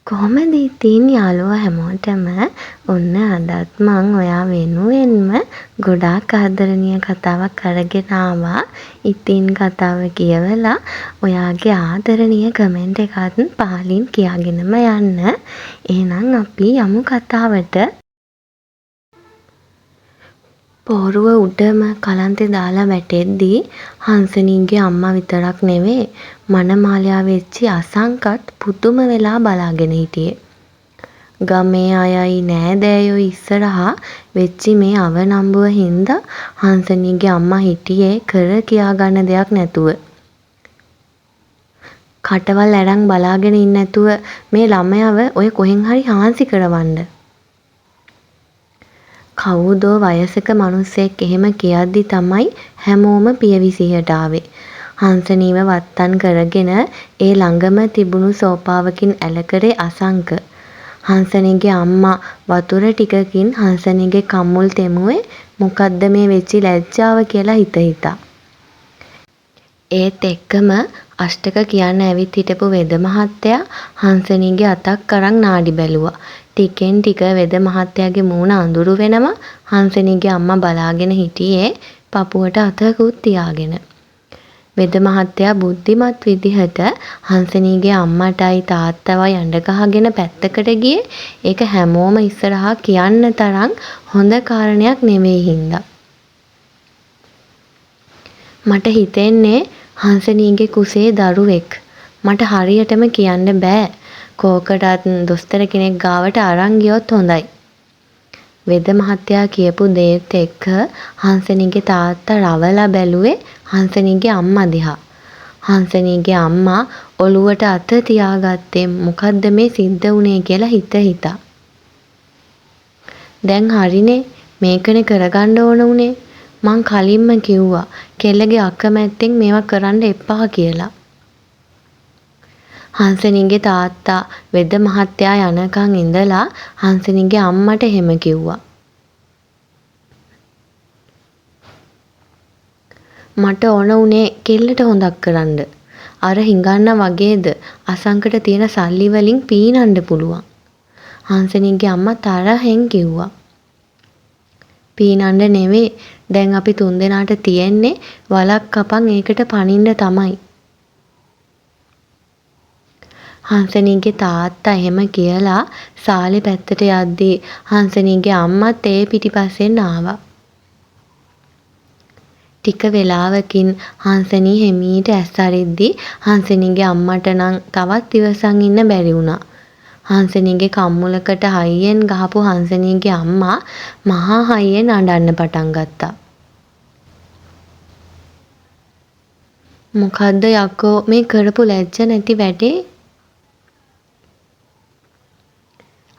කොහොමද ඉතින් යාළුවෝ හැමෝටම ඔන්න අදත් මං ඔයා වෙනුවෙන්ම ගොඩාක් ආදරණීය කතාවක් අරගෙන ආවා. ඉතින් කතාව කියවලා ඔයාගේ ආදරණීය කමෙන්ට් එකත් පහලින් කියාගෙනම යන්න. එහෙනම් අපි යමු කතාවට. පෝරුව උඩම කලන්තේ දාලා වැටෙද්දී හංසනීගේ අම්මා විතරක් නෙවෙයි මනමාලයා වෙච්චි අසංකත් පුදුම වෙලා බලාගෙන හිටියේ. ගමේ අයයි නෑදෑයෝ ඉස්සරහා වෙච්චි මේ අවනම්බුව හින්දා හංසනීගේ අම්මා හිටියේ කර කියා ගන්න දෙයක් නැතුව. කටවල් ඇරන් බලාගෙන ඉන්න නැතුව මේ ළමයාව ඔය කොහෙන් හරි හාන්සි කරවන්න. කවුදෝ වයසක මිනිස්සෙක් එහෙම කියද්දි තමයි හැමෝම පියවිසිහට ආවේ. හංසනීව වත්තන් කරගෙන ඒ ළඟම තිබුණු සෝපාවකින් ඇලකරේ අසංක. හංසනීගේ අම්මා වතුර ටිකකින් හංසනීගේ කම්මුල් තෙමුවේ මොකද්ද මේ වෙච්චි ලැජ්ජාව කියලා හිතා. ඒත් එක්කම අෂ්ටක කියන්න ඇවිත් හිටපු වෙද මහත්තයා හංසනීගේ අතක් අරන් නාඩි බැලුවා. ටිකෙන් ටික වෙද මහත්තයාගේ මූණ අඳුරු වෙනම හංසනීගේ අම්මා බලාගෙන හිටියේ පපුවට අතකුත් තියාගෙන. වෙද මහත්තයා බුද්ධිමත් විදිහට හංසනීගේ අම්මටයි තාත්තවයි අඬ ගහගෙන පැත්තකට ගියේ ඒක හැමෝම ඉස්සරහා කියන්න තරම් හොඳ කාරණයක් නෙවෙයි හින්දා. මට හිතෙන්නේ හංසනීගේ කුසේ දරුවෙක්. මට හරියටම කියන්න බෑ. කෝකටත් දොස්තර කෙනෙක් ගාවට අරන් ගියොත් හොඳයි. වෙද මහත්තයා කියපු දේත් එක්ක හංසනීගේ තාත්තා රවලා බැලුවේ හංසනීගේ අම්මා දිහා. හංසනීගේ අම්මා ඔළුවට අත තියාගත්තේ මොකද්ද මේ සිද්ධ වුනේ කියලා හිතා. දැන් හරිනේ මේකනේ කරගන්න ඕන උනේ. මං කලින්ම කිව්වා කෙල්ලගේ අකමැත්තෙන් මේවා කරන්න එපා කියලා. හංසනීගේ තාත්තා වෙද මහත්තයා යනකන් ඉඳලා හංසනීගේ අම්මට එහෙම කිව්වා. මට ඕන උනේ කෙල්ලට හොඳක් කරන්න. අර හිඟන්න වගේද අසංකට තියෙන සල්ලි වලින් පීනන්න පුළුවන්. හංසනීගේ අම්මා තරහෙන් කිව්වා. පීනන්න නෙවෙයි දැන් අපි තුන්දෙනාට තියෙන්නේ වලක් කපන් ඒකට පනින්න තමයි. හංසනීගේ තාත්තා එහෙම කියලා සාලේ පැත්තට යද්දී හංසනීගේ අම්මත් ඒ පිටිපස්සෙන් ආවා. ටික වෙලාවකින් හංසනී හිමීට ඇස් අරිද්දී හංසනීගේ අම්මට නම් තවත් ඉවසන් ඉන්න බැරි වුණා. හංසනීගේ කම්මුලකට හයියෙන් ගහපු හංසනීගේ අම්මා මහා හයියෙන් අඬන්න පටන් ගත්තා. මොකද්ද යකෝ මේ කරපු ලැජ්ජ නැති වැඩේ?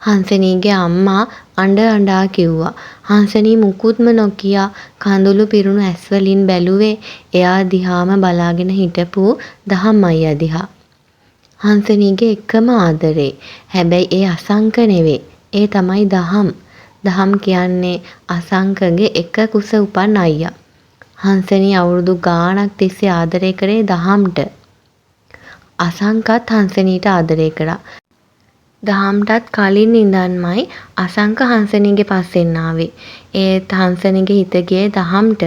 හංසනීගේ අම්මා අඬා කිව්වා. හංසනී මුකුත්ම නොකිය කඳුළු පිරුණු ඇස් වලින් බැලුවේ එයා දිහාම බලාගෙන හිටපු දහම් අයියා දිහා. හංසනීගේ එකම ආදරේ. හැබැයි ඒ අසංක නෙවෙයි. ඒ තමයි දහම්. දහම් කියන්නේ අසංකගේ එක කුස උපන් අයියා. හංසනී අවුරුදු ගාණක් තිස්සේ ආදරය කරේ දහම්ට. අසංකත් හංසනීට ආදරය කරා. දහම්ටත් කලින් ඉඳන්මයි අසංක හංසනීගේ පස්සෙන් ආවේ. ඒත් හංසනීගේ හිත ගියේ දහම්ට.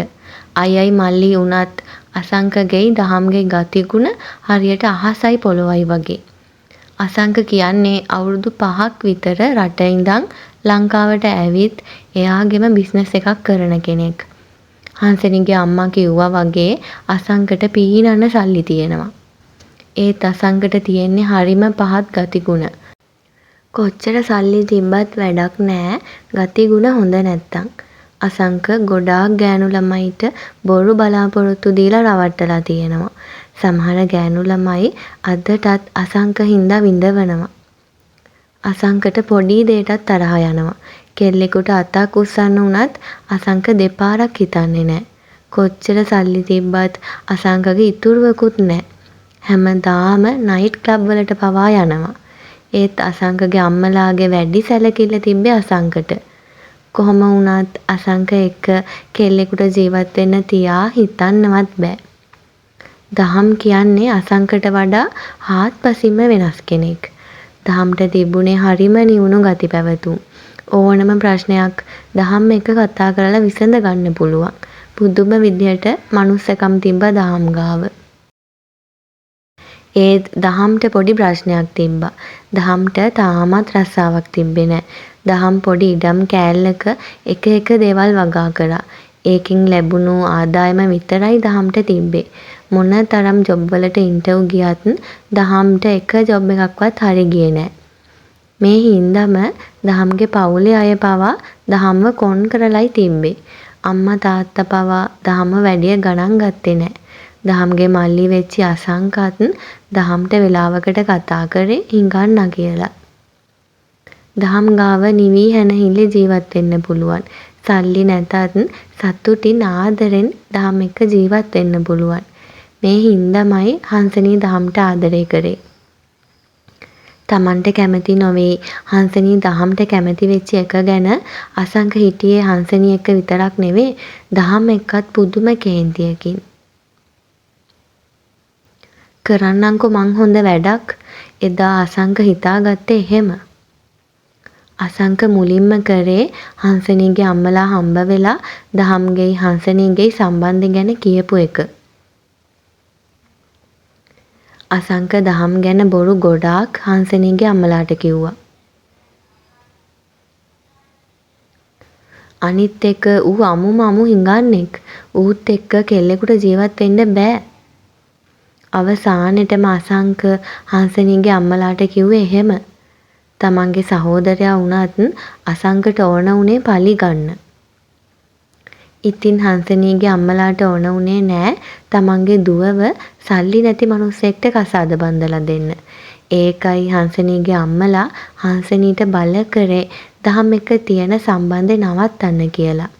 අයයි මල්ලි උනත් අසංකගෙයි දහම්ගේ ගතිගුණ හරියට අහසයි පොළොවයි වගේ. අසංක කියන්නේ අවුරුදු 5ක් විතර රට ඉඳන් ලංකාවට ඇවිත් එයාගෙම බිස්නස් එකක් කරන කෙනෙක්. හංසනීගේ අම්මා කිව්වා වගේ අසංකට පීනන්න සල්ලි තියෙනවා. ඒත් අසංකට තියෙන්නේ හරිම පහත් ගතිගුණ. කොච්චර සල්ලි තිබ්බත් වැඩක් නෑ ගතිගුණ හොඳ නැත්තම්. අසංක ගොඩාක් ගෑනු ළමයිට බොරු බලාපොරොත්තු දීලා රවට්ටලා තියෙනවා. සමහර ගෑනු ළමයි අදටත් අසංක හින්දා විඳවනවා. අසංකට පොඩි දෙයකටත් තරහ යනවා. කෙල්ලෙකුට අතක් උස්සන්න උනත් අසංක දෙපාරක් හිතන්නේ නෑ. කොච්චර සල්ලි තිබ්බත් අසංකගේ ඉතුරුවකුත් නෑ. හැමදාම නයිට් ක්ලබ් වලට පවා යනවා. ඒත් අසංකගේ අම්මලාගේ වැඩි සැලකිල්ල තිබ්බේ අසංකට. කොහොම වුණත් අසංක එක්ක කෙල්ලෙකුට ජීවත් වෙන්න තියා හිතන්නවත් බෑ. දහම් කියන්නේ අසංකට වඩා හාත්පසින්ම වෙනස් කෙනෙක්. දහම්ට තිබුණේ හරිම නිවුණු ගති පැවතුම්. ඕනම ප්‍රශ්නයක් දහම් එක කතා කරලා විසඳ ගන්න පුළුවන්. පුදුම විදියට මනුස්සකම් තිබ්බ දහම් ගාව. ඒත් දහම්ට පොඩි ප්‍රශ්නයක් තිබ්බා. දහම්ට තාමත් රස්සාවක් තිබ්බේ නෑ. දහම් පොඩි ඉඩම් කෑල්ලක එක දේවල් වගා කරා. ඒකින් ලැබුණු ආදායම විතරයි දහම්ට තිබ්බේ. මොන තරම් ජොබ් වලට ඉන්ටර්වයුව ගියත් දහම්ට එක ජොබ් එකක්වත් හරි ගියේ නෑ. මේ හින්දම දහම්ගේ පවුලේ අය පවා දහම්ව කොන් කරලයි තිබ්බේ. අම්මා තාත්තා පවා දහම්ව වැඩිය ගණන් ගත්තේ නෑ. දහම්ගේ මල්ලි වෙච්චි අසංකත් දහම්ට වෙලාවකට කතා කරේ හිඟන්නා කියලා. දහම් ගාව නිවි හැනහිල්ලේ ජීවත් වෙන්න පුළුවන්. සල්ලි නැතත් සතුටින් ආදරෙන් දහම් එක්ක ජීවත් වෙන්න පුළුවන්. මේ හින්දාමයි හංසනී දහම්ට ආදරය කරේ. තමන්ට කැමති නොවේ හංසනී දහම්ට කැමති වෙච්ච එක ගැන අසංක හිටියේ හංසනී එක්ක විතරක් නෙවෙයි දහම් එක්කත් පුදුම කේන්තියකින්. කරන්නම්කෝ මං හොඳ වැඩක්. එදා අසංක හිතාගත්තේ එහෙම. අසංක මුලින්ම කරේ හංසනීගේ අම්මලා හම්බ වෙලා දහම්ගේ හංසනීගේ සම්බන්ධය ගැන කියපු එක. අසංක දහම් ගැන බොරු ගොඩාක් හංසනීගේ අම්මලාට කිව්වා. අනිත් එක ඌ අමුමමු හිඟන්නෙක්. ඌත් එක්ක කෙල්ලෙකුට ජීවත් වෙන්න බෑ. අවසානෙටම අසංක හංසනීගේ අම්මලාට කිව්වේ එහෙම. තමන්ගේ සහෝදරයා වුණත් අසංකට ඕන උනේ පලි ගන්න. ඉතින් හංසනීගේ අම්මලාට ඕන උනේ නෑ තමන්ගේ දුවව සල්ලි නැති මිනිස්සෙක්ට කසාද බඳලා දෙන්න. ඒකයි හංසනීගේ අම්මලා හංසනීට බල කරේ දහම් එක්ක තියෙන සම්බන්ධය නවත්තන්න කියලා.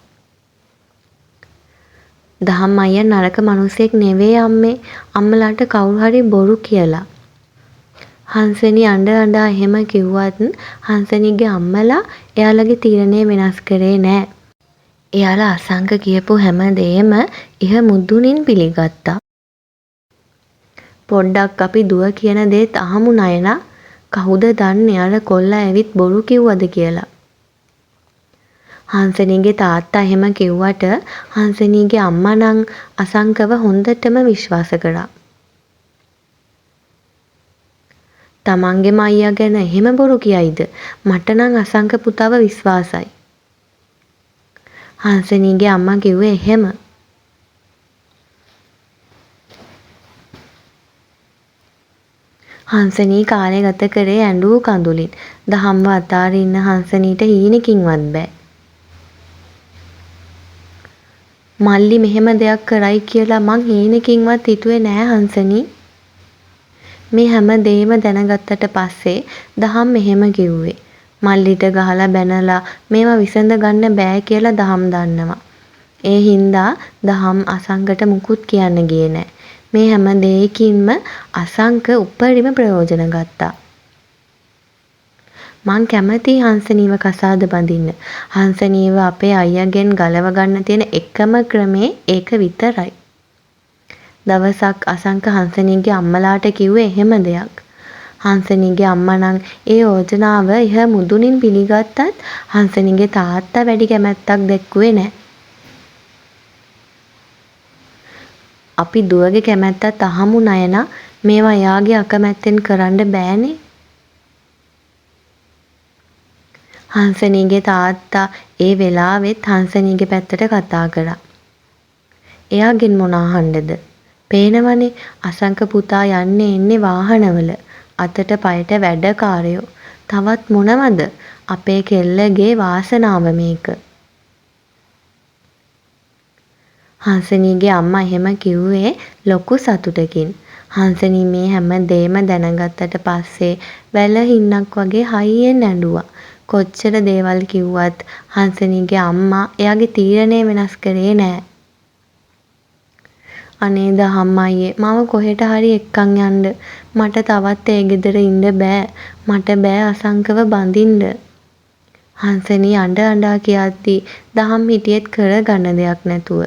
දහම් අයියා නරක මිනිස්සෙක් නෙවෙයි අම්මේ. අම්මලාට කවුරු හරි බොරු කියලා. හංසනී අඬ එහෙම කිව්වත් හංසනීගේ අම්මලා එයාලගේ තීරණය වෙනස් කරේ නෑ. එයාලා අසංක කියපු හැම දෙයක්ම ඉහ මුදුනින් පිළිගත්තා. පොඩ්ඩක් අපි දුව කියන දේත් අහමු නයනා. කවුද දන්නේ අර කොල්ලා ඇවිත් බොරු කිව්වද කියලා. හංසනීගේ තාත්තා එහෙම කිව්වට හංසනීගේ අම්මා නම් අසංකව හොඳටම විශ්වාස කරා. තමන්ගේම අයියා ගැන එහෙම බොරු කියයිද? මට නම් අසංක පුතාව විශ්වාසයි. හංසනීගේ අම්මා කිව්වේ එහෙම. හංසනී කාලය ගත කරේ ඇඬු කඳුලින්. දහම්ව අතාරින්න හංසනීට හීනකින්වත් බෑ. මල්ලි මෙහෙම දෙයක් කරයි කියලා මං හීනකින්වත් හිතුවේ නෑ හංසනී. මේ හැම දෙයක්ම දැනගත්තට පස්සේ දහම් මෙහෙම කිව්වේ. මල්ලිට ගහලා බැනලා මේවා විසඳ ගන්න බෑ කියලා දහම් දන්නවා. ඒ හින්දා දහම් අසංකට මුකුත් කියන්න ගියේ නෑ. මේ හැම දෙයකින්ම අසංක උපරිම ප්‍රයෝජන ගත්තා. මං කැමති හංසනීව කසාද බඳින්න. හංසනීව අපේ අයියාගෙන් ගලව ගන්න තියෙන එකම ක්‍රමේ ඒක විතරයි. දවසක් අසංක හංසනීගේ අම්මලාට කිව්වේ එහෙම දෙයක්. හංසනීගේ අම්මා නම් ඒ යෝජනාව ඉහ මුදුනින් පිළිගත්තත් හංසනීගේ තාත්තා වැඩි කැමැත්තක් දැක්ුවේ නෑ. අපි දුවගේ කැමැත්තත් අහමු නයනා. මේවා එයාගේ අකමැත්තෙන් කරන්න බෑනේ. හංසනීගේ තාත්තා ඒ වෙලාවෙත් හංසනීගේ පැත්තට කතා කරා. එයාගෙන් මොන අහන්නද? පේනවනේ අසංක පුතා යන්නේ එන්නේ වාහනවල. අතට පයට වැඩකාරයෝ. තවත් මොනවද? අපේ කෙල්ලගේ වාසනාව මේක. හංසනීගේ අම්මා එහෙම කිව්වේ ලොකු සතුටකින්. හංසනී මේ හැම දෙයක්ම දැනගත්තට පස්සේ වැලහින්නක් වගේ හයියෙන් ඇඬුවා. කොච්චර දේවල් කිව්වත් හංසනීගේ අම්මා එයාගේ තීරණය වෙනස් කරේ නෑ. අනේ දහම් අයියේ මම කොහෙට හරි එක්කන් යන්න. මට තවත් ඒ ගෙදර ඉන්න බෑ. මට බෑ අසංකව බඳින්න. හංසනී අඬ කියද්දි දහම් හිටියෙත් කරගන්න දෙයක් නැතුව.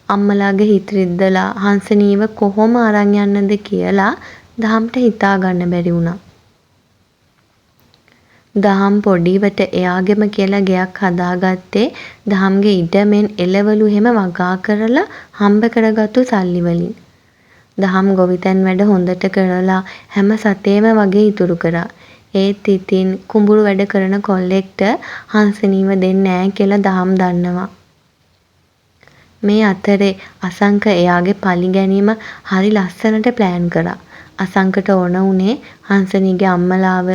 අම්මලාගේ හිත රිද්දලා හංසනීව කොහොම අරන් යන්නද කියලා දහම්ට හිතා ගන්න බැරි වුණා. දහම් පොඩිවට එයාගෙම කියලා ගෙයක් හදාගත්තේ දහම්ගේ ඉඩමෙන් එළවලු එහෙම වගා කරලා හම්බ කරගත්තු සල්ලි වලින්. දහම් ගොවිතැන් වැඩ හොඳට කරලා හැම සතේම වගේ ඉතුරු කරා. ඒත් ඉතින් කුඹුරු වැඩ කරන කොල්ලෙක්ට හංසනීව දෙන්නේ නෑ කියලා දහම් දන්නවා. මේ අතරේ අසංක එයාගේ පලි ගැනීම හරි ලස්සනට ප්ලෑන් කරා. අසංකට ඕන උනේ හංසනීගේ අම්මලාව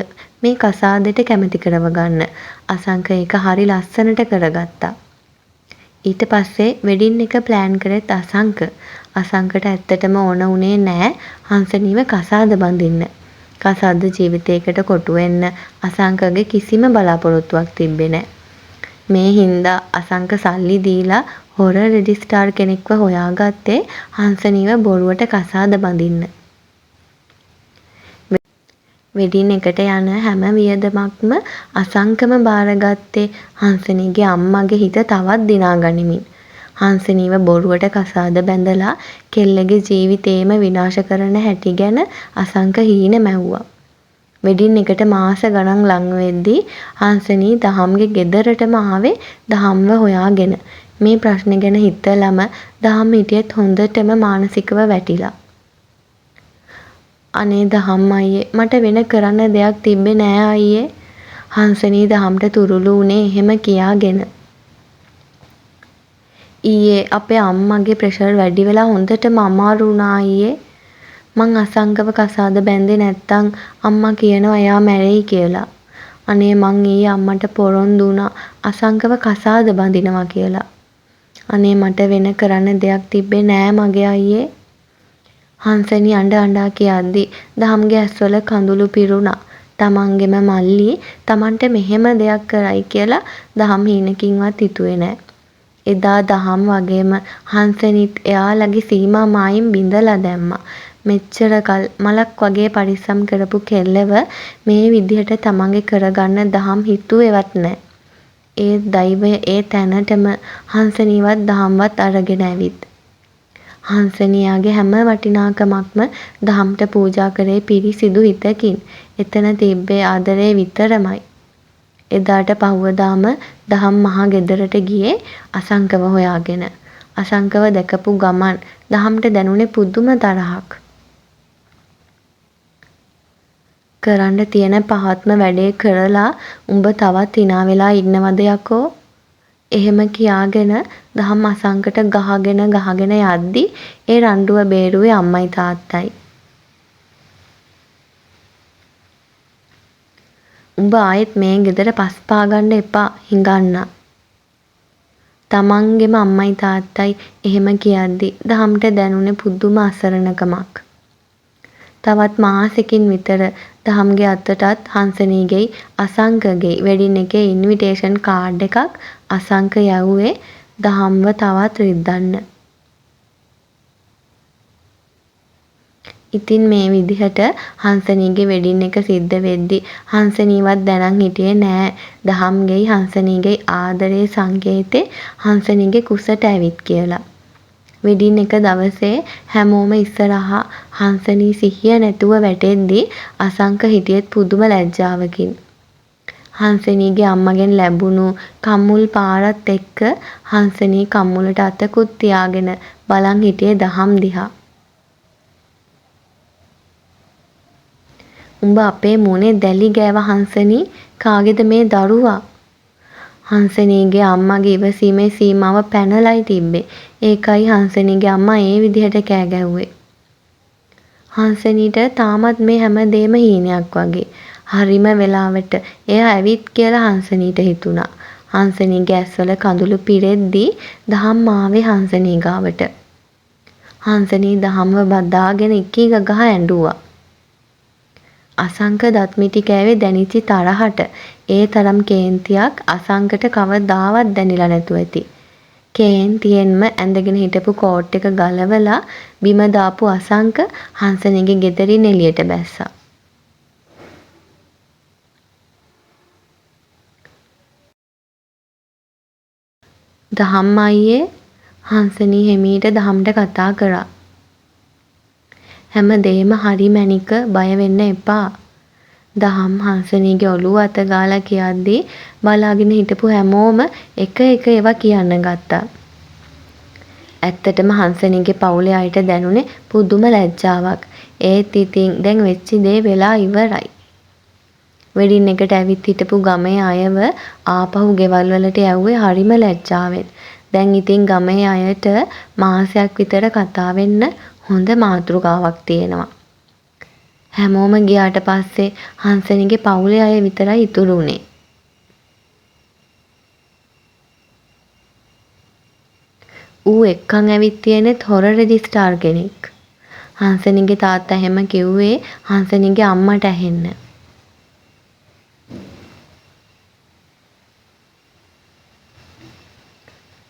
මේ කසාදෙට කැමති කරව ගන්න. අසංක ඒක හරි ලස්සනට කරගත්තා. ඊට පස්සේ වෙඩින් එක ප්ලෑන් කරෙත් අසංක. අසංකට ඇත්තටම ඕන උනේ නෑ හංසනීව කසාද බඳින්න. කසාද ජීවිතයකට කොටු වෙන්න අසංකගේ කිසිම බලාපොරොත්තුවක් තිබ්බේ නෑ. මේ හින්දා අසංක සල්ලි දීලා හොර රෙජිස්ට්‍රාර් කෙනෙක්ව හොයාගත්තේ හංසනීව බොරුවට කසාද බඳින්න. වෙඩින් එකට යන හැම වියදමක්ම අසංකම බාරගත්තේ හංසනීගේ අම්මගේ හිත තවත් දිනා ගනිමින්. හංසනීව බොරුවට කසාද බැඳලා කෙල්ලගේ ජීවිතේම විනාශ කරන හැටි ගැන අසංක හීන මැව්වා. වෙඩින් එකට මාස ගණන් ලං වෙද්දී හංසනී දහම්ගේ ගෙදරටම ආවේ දහම්ව හොයාගෙන. මේ ප්‍රශ්නේ ගැන හිතලම දහම් හිටියෙත් හොඳටම මානසිකව වැටිලා. අනේ දහම් අයියේ මට වෙන කරන්න දෙයක් තිබ්බේ නෑ අයියේ. හංසනී දහම්ට තුරුළු වුණේ එහෙම කියාගෙන. ඊයේ අපේ අම්මගේ ප්‍රෙෂර් වැඩි වෙලා හොඳටම අමාරු වුණා අයියේ. මං අසංකව කසාද බැන්දේ නැත්තම් අම්මා කියනවා එයා මැරෙයි කියලා. අනේ මං ඊයේ අම්මට පොරොන්දු වුණා අසංකව කසාද බඳිනවා කියලා. අනේ මට වෙන කරන්න දෙයක් තිබ්බේ නෑ මගේ අයියේ. හංසනී අඬ අඬා කියද්දි දහම්ගේ ඇස්වල කඳුළු පිරුණා. තමන්ගෙම මල්ලි තමන්ට මෙහෙම දෙයක් කරයි කියලා දහම් හීනකින්වත් හිතුවේ නෑ. එදා දහම් වගේම හංසනීත් එයාලගේ සීමා මායිම් බිඳලා දැම්මා. මෙච්චර කල් මලක් වගේ පරිස්සම් කරපු කෙල්ලව මේ විදිහට තමන්ගේ කරගන්න දහම් හිතුවේවත් නෑ. ඒ දෛවය ඒ තැනටම හංසනීවත් දහම්වත් අරගෙන ඇවිත්. හංසනියාගේ හැම වටිනාකමක්ම දහම්ට පූජා කරේ පිරිසිදු හිතකින්. එතන තිබ්බේ ආදරේ විතරමයි. එදාට පහුවදාම දහම් මහා ගෙදරට ගියේ අසංකව හොයාගෙන. අසංකව දැකපු ගමන් දහම්ට දැනුනේ පුදුම තරහක්. කරන්න තියෙන පහත්ම වැඩේ කරලා උඹ තවත් hina වෙලා ඉන්නවද යකෝ? එහෙම කියාගෙන දහම් අසංකට ගහගෙන යද්දි ඒ රණ්ඩුව බේරුවේ අම්මයි තාත්තයි. උඹ ආයෙත් මේ ගෙදර පස් පාගන්න එපා හිඟන්න. තමන්ගෙම අම්මයි තාත්තයි එහෙම කියද්දි දහම්ට දැනුනේ පුදුම අසරණකමක්. තවත් මාසෙකින් විතර දහම්ගේ අතටත් හංසනීගෙයි අසංකගේ වෙඩින් එකේ ඉන්විටේෂන් කාඩ් එකක් අසංක යවුවේ දහම්ව තවත් රිද්දන්න. ඉතින් මේ විදිහට හංසනීගේ වෙඩින් එක සිද්ධ වෙද්දි හංසනීවත් දැනන් හිටියේ නෑ දහම්ගෙයි හංසනීගෙයි ආදරේ සංකේතේ හංසනීගේ කුසට ඇවිත් කියලා. වෙඩින් එක දවසේ හැමෝම ඉස්සරහා හංසනී සිහිය නැතුව වැටෙද්දි අසංක හිටියෙත් පුදුම ලැජ්ජාවකින්. හංසනීගේ අම්මගෙන් ලැබුණු කම්මුල් පාරත් එක්ක හංසනී කම්මුලට අතකුත් තියාගෙන බලන් හිටියේ දහම් දිහා. උඹ අපේ මුනේ දැලි ගෑව හංසනී කාගේද මේ දරුවා? හංසනීගේ අම්මගේ ඉවසීමේ සීමාව පැනලයි තිබ්බේ. ඒකයි හංසනීගේ අම්මා ඒ විදිහට කෑ ගැහුවේ. හංසනීට තාමත් මේ හැමදේම හීනයක් වගේ. හරිම වෙලාවට එයා ඇවිත් කියලා හංසනීට හිතුණා. හංසනීගේ ඇස්වල කඳුළු පිරෙද්දී දහම් ආවේ හංසනී ගාවට. හංසනී දහම්ව බදාගෙන ඉකී ගගහ ඇඬුවා. අසංක දත් මිටි කෑවේ දැනිච්ච තරහට. ඒ තරම් කේන්තියක් අසංකට කවදාවත් දැනිලා නැතුව ඇති. කේන්තියෙන්ම ඇඳගෙන හිටපු කෝට් එක ගලවලා බිම දාපු අසංක හංසනීගේ ගෙදරින් එළියට බැස්සා. දහම් අයියේ හංසනී හෙමීට දහම්ට කතා කරා. හැමදේම හරි මැනික බය වෙන්න එපා. දහම් හංසනීගේ ඔළුව අත ගාලා කියද්දී බලාගෙන හිටපු හැමෝම එක එක ඒවා කියන්න ගත්තා. ඇත්තටම හංසනීගේ පවුලේ අයට දැනුනේ පුදුම ලැජ්ජාවක්. ඒත් ඉතින් දැන් වෙච්ච දේ වෙලා ඉවරයි. වෙඩින් එකට ඇවිත් හිටපු ගමේ අයව ආපහු ගෙවල් වලට යව්වේ හරිම ලැජ්ජාවෙන්. දැන් ඉතින් ගමේ අයට මාසයක් විතර කතා වෙන්න හොඳ මාතෘකාවක් තියෙනවා. හැමෝම ගියාට පස්සේ හංසනීගේ පවුලේ අය විතරයි ඉතුරු වුණේ. ඌ එක්කන් ඇවිත් තියෙනෙත් හොර රෙජිස්ට්‍රාර් කෙනෙක්. හංසනීගේ තාත්තා එහෙම කිව්වේ හංසනීගේ අම්මට ඇහෙන්න.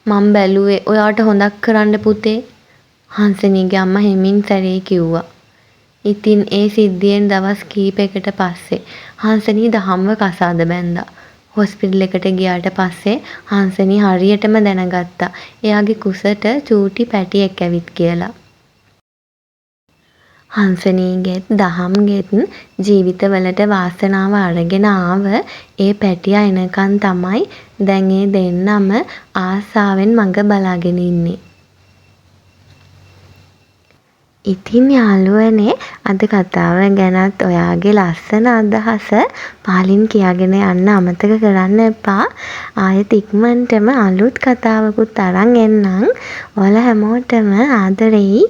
මං බැලුවේ ඔයාට හොඳක් කරන්න පුතේ. හංසනීගේ අම්මා හෙමින් සැරේ කිව්වා. ඉතින් ඒ සිද්ධියෙන් දවස් කීපයකට පස්සේ හංසනී දහම්ව කසාද බැන්දා. හොස්පිටල් එකට ගියාට පස්සේ හංසනී හරියටම දැනගත්තා එයාගේ කුසට චූටි පැටියෙක් ඇවිත් කියලා. හංසනීගෙත් දහම්ගෙත් ජීවිතවලට වාසනාව අරගෙන ආව ඒ පැටියා එනකන් තමයි දැන් ඒ දෙන්නම ආසාවෙන් මඟ බලාගෙන ඉන්නේ. ඉතින් යාළුවනේ අද කතාව ගැනත් ඔයාගේ ලස්සන අදහස පහලින් කියාගෙන යන්න අමතක කරන්න එපා. ආයෙත් ඉක්මනටම අලුත් කතාවකුත් අරන් එන්නම්. ඔයාලා හැමෝටම ආදරෙයි.